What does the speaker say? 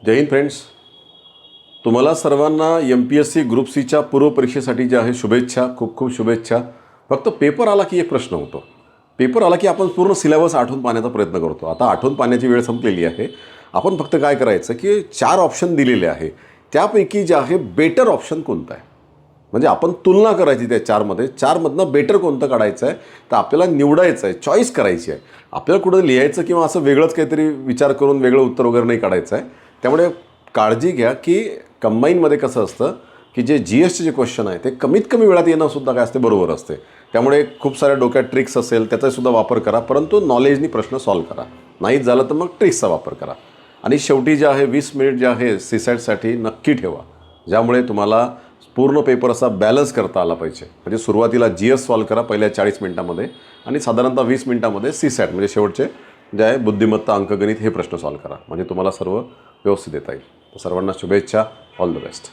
जय Hind friends. तुम्हाला सर्वांना MPSC group सीच्या पूर्वपरीक्षेसाठी जे आहे शुभेच्छा, खूप खूप शुभेच्छा. फक्त पेपर आला की एक प्रश्न होतो. पेपर आला की आपण पूर्ण सिलेबस आठवून पाहण्याचा प्रयत्न करतो. आता आठवून पाहण्याची वेळ संपलेली आहे. आपण फक्त काय करायचं की 4 ऑप्शन दिलेले आहे, त्यापैकी जे आहे बेटर ऑप्शन कोणता आहे, म्हणजे आपण तुलना करायची त्या 4मध्ये. 4मधनं बेटर कोणतं काढायचं आहे तर आपल्याला निवडायचं आहे, चॉईस करायची आहे. आपल्याला कुठं लिहायचं किंवा असं वेगळंच काहीतरी विचार करून वेगळं उत्तर वगैरे नाही काढायचं आहे. त्यामुळे काळजी घ्या की कंबाईनमध्ये कसं असतं की जे GSचे जे क्वेश्चन आहे ते कमीत कमी वेळात येणंसुद्धा काय असते, बरोबर असते. त्यामुळे खूप साऱ्या डोक्यात ट्रिक्स असेल त्याचासुद्धा वापर करा, परंतु नॉलेजनी प्रश्न सॉल्व्ह करा. नाहीच झालं तर मग ट्रिक्सचा वापर करा. आणि शेवटी जे आहे 20 मिनिट जे आहे सीसॅटसाठी नक्की ठेवा, ज्यामुळे तुम्हाला पूर्ण पेपर असा बॅलन्स करता आला पाहिजे. म्हणजे सुरुवातीला GS सॉल्व्ह करा पहिल्या 40 मिनिटामध्ये आणि साधारणतः 20 मिनिटामध्ये सीसॅट म्हणजे शेवटचे जे आहे बुद्धिमत्ता अंकगणित हे प्रश्न सॉल्व्ह करा. म्हणजे तुम्हाला सर्व व्यवस्थित येता येईल. तर सर्वांना शुभेच्छा. All the best.